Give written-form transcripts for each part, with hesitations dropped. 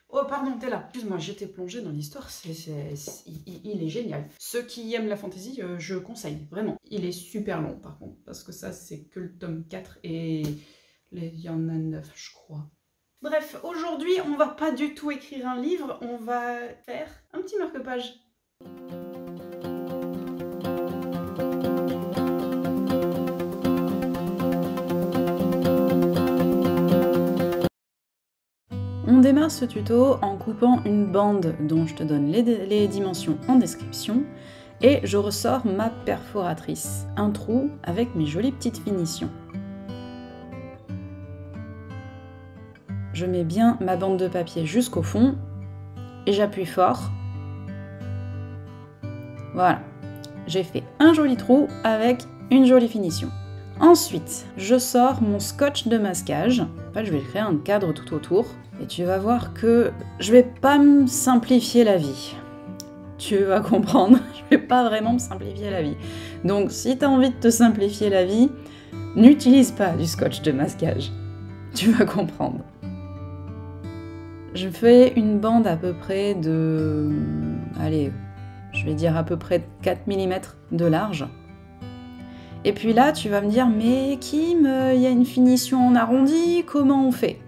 Oh pardon, t'es là. Excuse-moi, j'étais plongée dans l'histoire, il est génial. Ceux qui aiment la fantasy, je conseille, vraiment. Il est super long par contre, parce que ça c'est que le tome 4 et il y en a 9 je crois. Bref, aujourd'hui on va pas du tout écrire un livre, on va faire un petit marque-page. On démarre ce tuto en coupant une bande dont je te donne les dimensions en description et je ressors ma perforatrice, un trou avec mes jolies petites finitions. Je mets bien ma bande de papier jusqu'au fond et j'appuie fort. Voilà, j'ai fait un joli trou avec une jolie finition. Ensuite, je sors mon scotch de masquage. En fait, je vais créer un cadre tout autour. Et tu vas voir que je vais pas me simplifier la vie. Tu vas comprendre, je vais pas vraiment me simplifier la vie. Donc, si tu as envie de te simplifier la vie, n'utilise pas du scotch de masquage. Tu vas comprendre. Je fais une bande à peu près de... Allez, je vais dire à peu près 4 mm de large. Et puis là, tu vas me dire, mais Kim, il y a une finition en arrondi, comment on fait?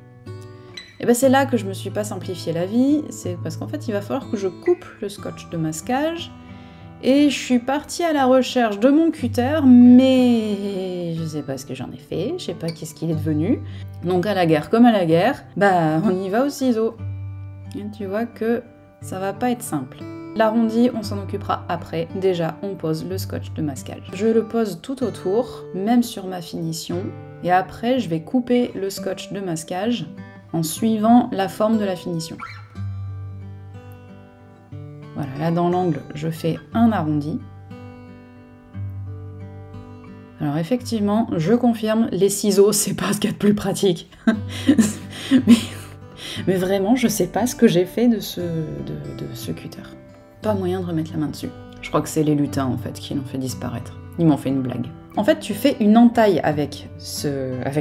Et bien c'est là que je me suis pas simplifié la vie, c'est parce qu'en fait il va falloir que je coupe le scotch de masquage, et je suis partie à la recherche de mon cutter, mais je sais pas ce que j'en ai fait, je sais pas qu'est-ce qu'il est devenu. Donc à la guerre comme à la guerre, bah on y va au ciseau. Et tu vois que ça va pas être simple. L'arrondi, on s'en occupera après. Déjà, on pose le scotch de masquage. Je le pose tout autour, même sur ma finition, et après je vais couper le scotch de masquage en suivant la forme de la finition. Voilà, là dans l'angle, je fais un arrondi. Alors effectivement, je confirme, les ciseaux, c'est pas ce qu'il y a de plus pratique. mais vraiment, je sais pas ce que j'ai fait de ce cutter. Pas moyen de remettre la main dessus. Je crois que c'est les lutins en fait qui l'ont fait disparaître. Ils m'ont fait une blague. En fait, tu fais une entaille avec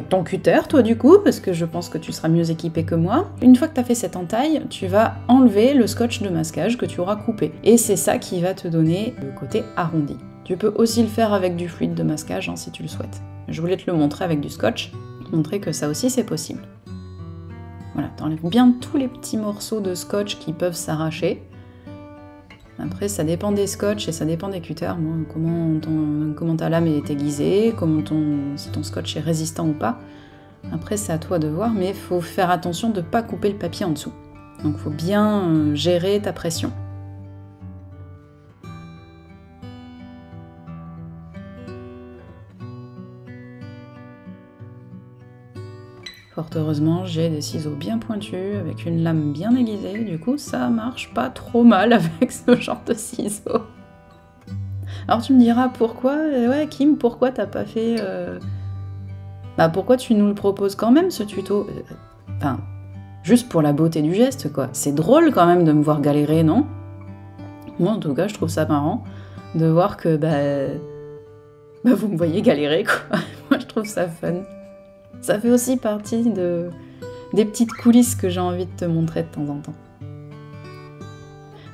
ton cutter, toi du coup, parce que je pense que tu seras mieux équipé que moi. Une fois que tu as fait cette entaille, tu vas enlever le scotch de masquage que tu auras coupé. Et c'est ça qui va te donner le côté arrondi. Tu peux aussi le faire avec du fluide de masquage, hein, si tu le souhaites. Je voulais te le montrer avec du scotch, montrer que ça aussi c'est possible. Voilà, t'enlèves bien tous les petits morceaux de scotch qui peuvent s'arracher. Après, ça dépend des scotch et ça dépend des cutters. Moi, comment ta lame est aiguisée, si ton scotch est résistant ou pas. Après, c'est à toi de voir, mais il faut faire attention de ne pas couper le papier en dessous. Donc, il faut bien gérer ta pression. Fort heureusement, j'ai des ciseaux bien pointus, avec une lame bien aiguisée, du coup ça marche pas trop mal avec ce genre de ciseaux. Alors tu me diras pourquoi, ouais Kim, pourquoi t'as pas fait... Bah pourquoi tu nous le proposes quand même ce tuto? Enfin, juste pour la beauté du geste quoi. C'est drôle quand même de me voir galérer, non? Moi en tout cas je trouve ça marrant de voir que vous me voyez galérer quoi. Moi je trouve ça fun. Ça fait aussi partie des petites coulisses que j'ai envie de te montrer de temps en temps.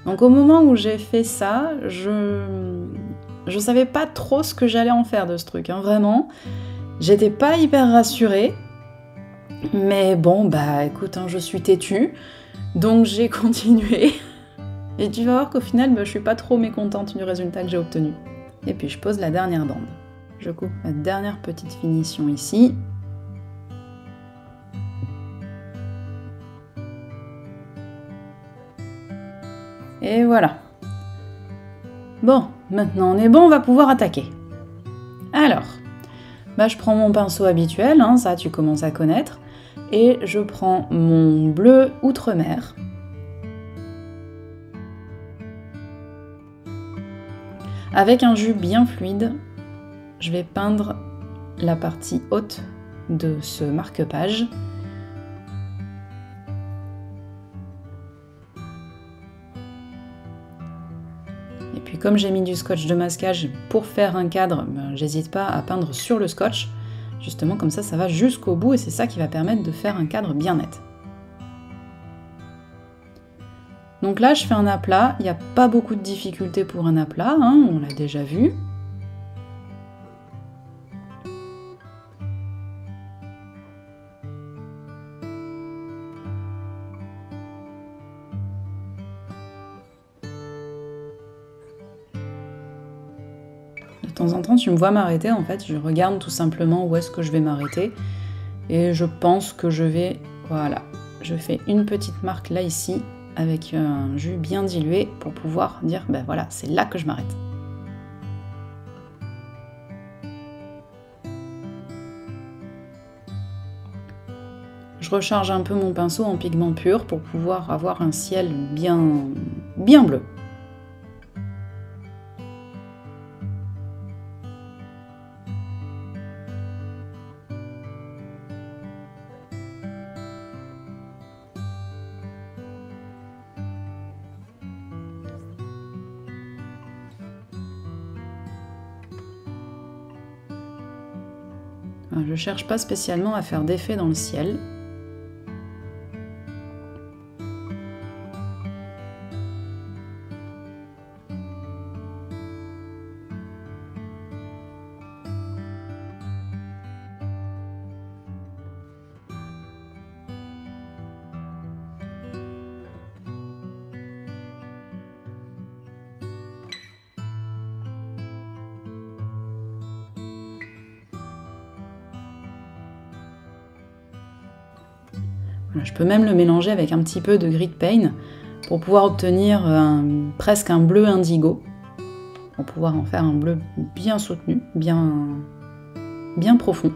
Donc au moment où j'ai fait ça, je savais pas trop ce que j'allais en faire de ce truc, hein, vraiment. J'étais pas hyper rassurée, mais bon, bah écoute, hein, je suis têtue, donc j'ai continué. Et tu vas voir qu'au final, je suis pas trop mécontente du résultat que j'ai obtenu. Et puis je pose la dernière bande. Je coupe ma dernière petite finition ici. Et voilà. Bon, maintenant on est bon, on va pouvoir attaquer. Alors, je prends mon pinceau habituel, hein, ça tu commences à connaître, et je prends mon bleu Outre-mer. Avec un jus bien fluide, je vais peindre la partie haute de ce marque-page. Et puis comme j'ai mis du scotch de masquage pour faire un cadre, j'hésite pas à peindre sur le scotch. Justement comme ça va jusqu'au bout et c'est ça qui va permettre de faire un cadre bien net. Donc là, je fais un aplat. Il n'y a pas beaucoup de difficultés pour un aplat, hein, on l'a déjà vu. De temps en temps, tu me vois m'arrêter, en fait, je regarde tout simplement où est-ce que je vais m'arrêter. Et je pense que je vais... Voilà, je fais une petite marque là, ici, avec un jus bien dilué pour pouvoir dire, ben voilà, c'est là que je m'arrête. Je recharge un peu mon pinceau en pigment pur pour pouvoir avoir un ciel bien bleu. Je cherche pas spécialement à faire d'effet dans le ciel. Voilà, je peux même le mélanger avec un petit peu de gris de paint pour pouvoir obtenir presque un bleu indigo, pour pouvoir en faire un bleu bien soutenu, bien profond.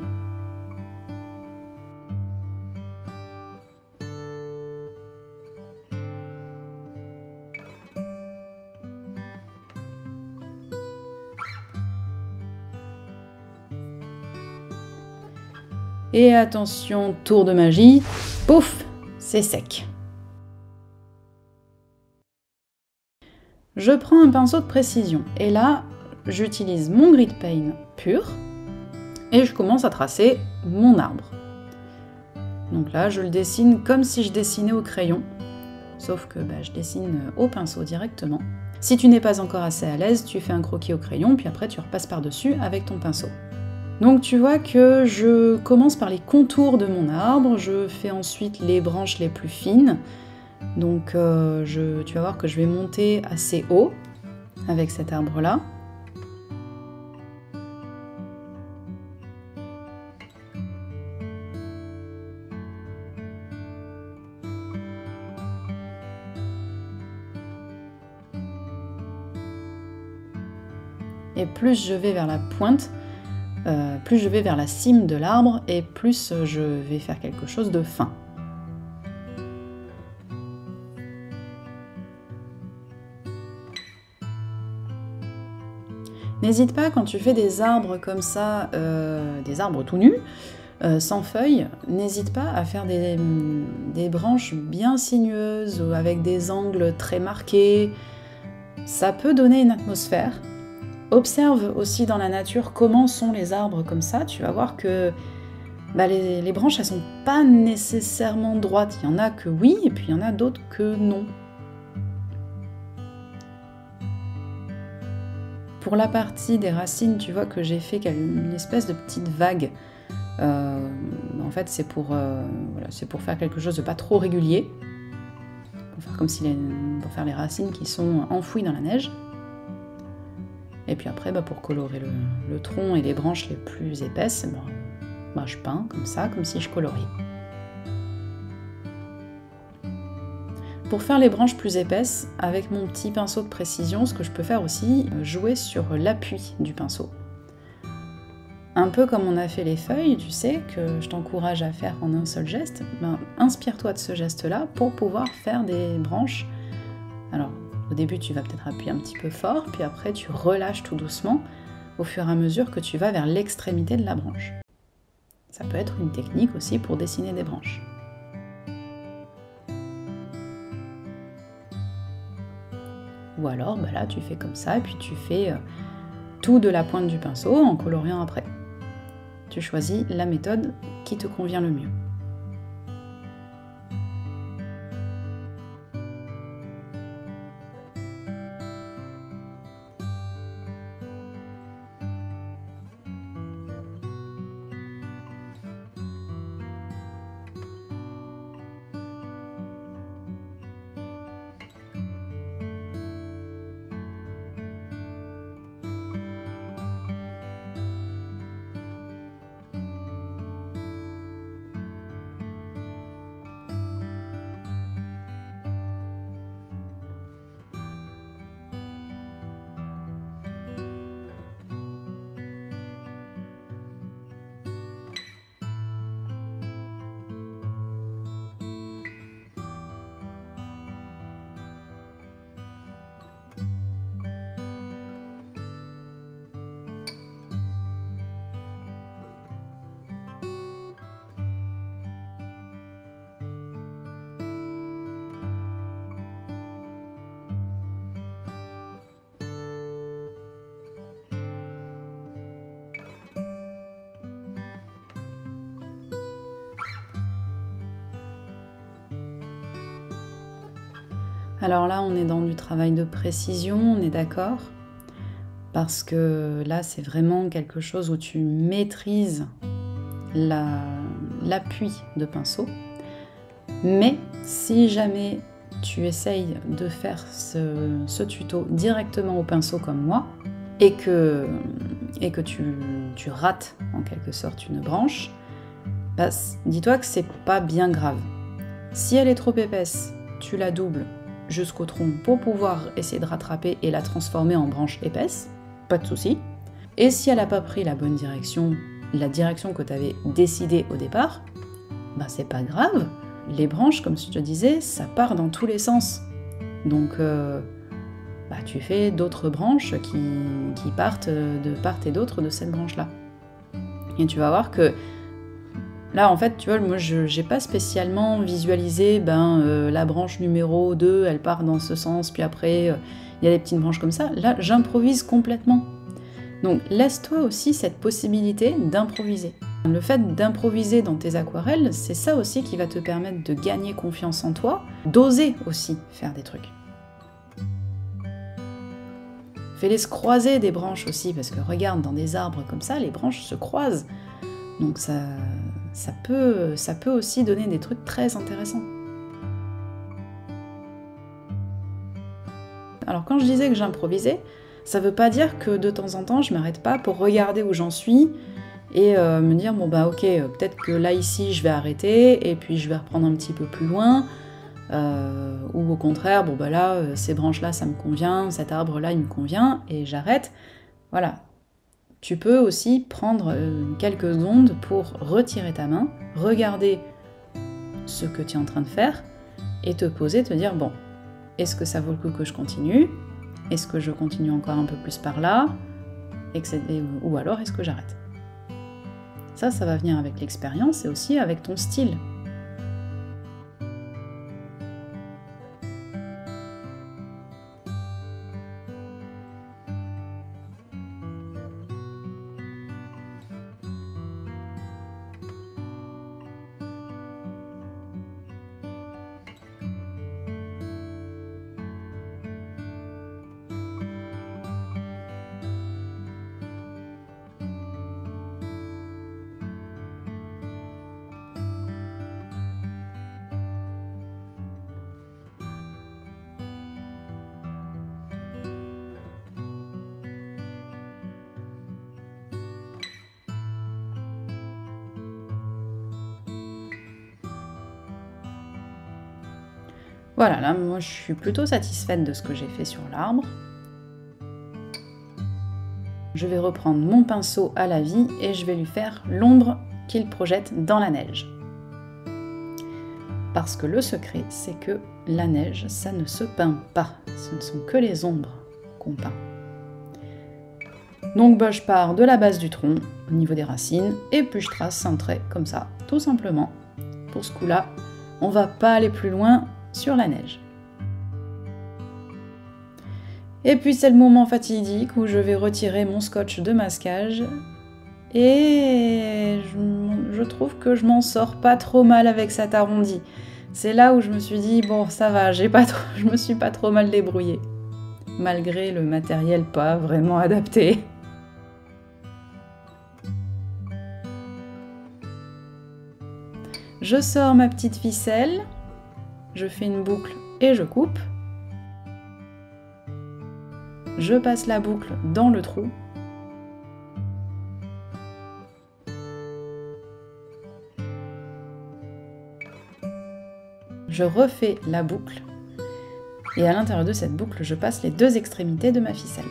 Et attention, tour de magie, pouf, c'est sec. Je prends un pinceau de précision et là, j'utilise mon gris de paint pur et je commence à tracer mon arbre. Donc là, je le dessine comme si je dessinais au crayon, sauf que je dessine au pinceau directement. Si tu n'es pas encore assez à l'aise, tu fais un croquis au crayon, puis après tu repasses par-dessus avec ton pinceau. Donc tu vois que je commence par les contours de mon arbre, je fais ensuite les branches les plus fines. Donc tu vas voir que je vais monter assez haut avec cet arbre-là. Et plus je vais vers la pointe, plus je vais vers la cime de l'arbre et plus je vais faire quelque chose de fin. N'hésite pas quand tu fais des arbres comme ça, des arbres tout nus, sans feuilles, n'hésite pas à faire des branches bien sinueuses ou avec des angles très marqués. Ça peut donner une atmosphère. Observe aussi dans la nature comment sont les arbres comme ça, tu vas voir que les branches elles sont pas nécessairement droites, il y en a que oui et puis il y en a d'autres que non. Pour la partie des racines, tu vois que j'ai fait une espèce de petite vague. En fait c'est pour faire quelque chose de pas trop régulier, pour faire comme pour faire les racines qui sont enfouies dans la neige. Et puis après, pour colorer le tronc et les branches les plus épaisses, je peins comme ça, comme si je coloriais. Pour faire les branches plus épaisses, avec mon petit pinceau de précision, ce que je peux faire aussi, jouer sur l'appui du pinceau. Un peu comme on a fait les feuilles, tu sais, que je t'encourage à faire en un seul geste, inspire-toi de ce geste-là pour pouvoir faire des branches. Alors, au début, tu vas peut-être appuyer un petit peu fort, puis après, tu relâches tout doucement au fur et à mesure que tu vas vers l'extrémité de la branche. Ça peut être une technique aussi pour dessiner des branches. Ou alors, là, tu fais comme ça, et puis tu fais tout de la pointe du pinceau en coloriant après. Tu choisis la méthode qui te convient le mieux. Alors là, on est dans du travail de précision, on est d'accord? Parce que là, c'est vraiment quelque chose où tu maîtrises l'appui de pinceau. Mais si jamais tu essayes de faire ce tuto directement au pinceau comme moi, et que tu rates en quelque sorte une branche, bah, dis-toi que c'est pas bien grave. Si elle est trop épaisse, tu la doubles jusqu'au tronc pour pouvoir essayer de rattraper et la transformer en branche épaisse, pas de souci. Et si elle n'a pas pris la bonne direction, la direction que tu avais décidée au départ, bah c'est pas grave. Les branches, comme je te disais, ça part dans tous les sens. Donc bah, tu fais d'autres branches qui partent de part et d'autre de cette branche-là. Et tu vas voir que là, en fait, tu vois, moi, je n'ai pas spécialement visualisé la branche numéro 2, elle part dans ce sens, puis après, il y a des petites branches comme ça. Là, j'improvise complètement. Donc, laisse-toi aussi cette possibilité d'improviser. Le fait d'improviser dans tes aquarelles, c'est ça aussi qui va te permettre de gagner confiance en toi, d'oser aussi faire des trucs. Fais-les se croiser des branches aussi, parce que regarde, dans des arbres comme ça, les branches se croisent. Donc ça peut aussi donner des trucs très intéressants. Alors quand je disais que j'improvisais, ça veut pas dire que de temps en temps je m'arrête pas pour regarder où j'en suis et me dire bon bah ok, peut-être que là ici je vais arrêter et puis je vais reprendre un petit peu plus loin. Ou au contraire, bon bah là, ces branches-là, ça me convient, cet arbre-là, il me convient, et j'arrête. Voilà. Tu peux aussi prendre quelques secondes pour retirer ta main, regarder ce que tu es en train de faire, et te poser, te dire, bon, est-ce que ça vaut le coup que je continue? Est-ce que je continue encore un peu plus par là? Ou alors, est-ce que j'arrête? Ça va venir avec l'expérience et aussi avec ton style. Voilà, là, moi, je suis plutôt satisfaite de ce que j'ai fait sur l'arbre. Je vais reprendre mon pinceau à la vie et je vais lui faire l'ombre qu'il projette dans la neige. Parce que le secret, c'est que la neige, ça ne se peint pas. Ce ne sont que les ombres qu'on peint. Donc je pars de la base du tronc, au niveau des racines, et puis je trace un trait comme ça, tout simplement. Pour ce coup-là, on va pas aller plus loin sur la neige. Et puis c'est le moment fatidique où je vais retirer mon scotch de masquage et je trouve que je m'en sors pas trop mal avec cet arrondi. C'est là où je me suis dit bon ça va, je me suis pas trop mal débrouillée malgré le matériel pas vraiment adapté. Je sors ma petite ficelle. Je fais une boucle et je coupe. Je passe la boucle dans le trou. Je refais la boucle. Et à l'intérieur de cette boucle, je passe les deux extrémités de ma ficelle.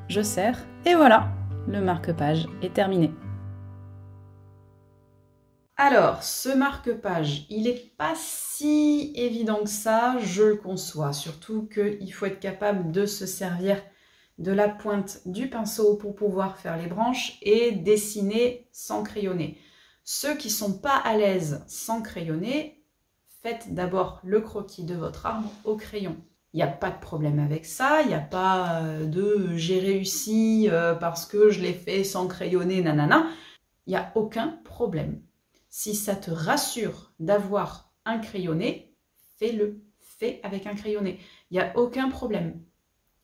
Je serre et voilà, le marque-page est terminé. Alors, ce marque-page, il n'est pas si évident que ça, je le conçois. Surtout qu'il faut être capable de se servir de la pointe du pinceau pour pouvoir faire les branches et dessiner sans crayonner. Ceux qui ne sont pas à l'aise sans crayonner, faites d'abord le croquis de votre arbre au crayon. Il n'y a pas de problème avec ça, il n'y a pas de « j'ai réussi parce que je l'ai fait sans crayonner, nanana ». Il n'y a aucun problème. Si ça te rassure d'avoir un crayonné, fais-le. Fais avec un crayonné. Il n'y a aucun problème.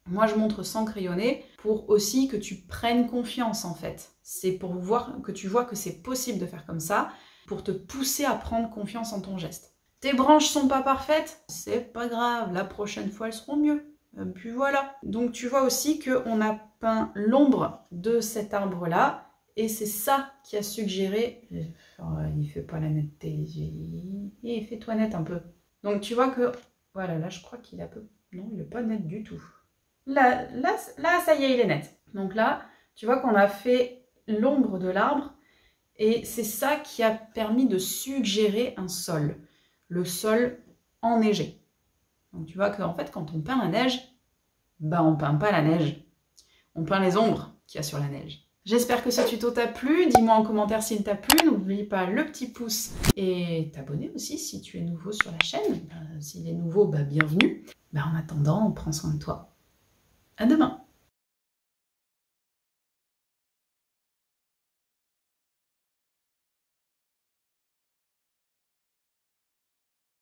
Moi, je montre sans crayonné pour aussi que tu prennes confiance, en fait. C'est pour voir que tu vois que c'est possible de faire comme ça, pour te pousser à prendre confiance en ton geste. Tes branches sont pas parfaites, c'est pas grave, la prochaine fois elles seront mieux. Puis voilà. Donc tu vois aussi qu'on a peint l'ombre de cet arbre-là, et c'est ça qui a suggéré... Oh, il fait pas la netteté, et fais-toi net un peu. Donc tu vois que... Voilà, là je crois qu'il est un peu... Non, il n'est pas net du tout. Là, ça y est, il est net. Donc là, tu vois qu'on a fait l'ombre de l'arbre, et c'est ça qui a permis de suggérer un sol. Le sol enneigé. Donc tu vois qu'en fait, quand on peint la neige, bah on peint pas la neige. On peint les ombres qu'il y a sur la neige. J'espère que ce tuto t'a plu. Dis-moi en commentaire s'il t'a plu. N'oublie pas le petit pouce et t'abonner aussi si tu es nouveau sur la chaîne. S'il est nouveau, bah bienvenue. En attendant, prends soin de toi. À demain.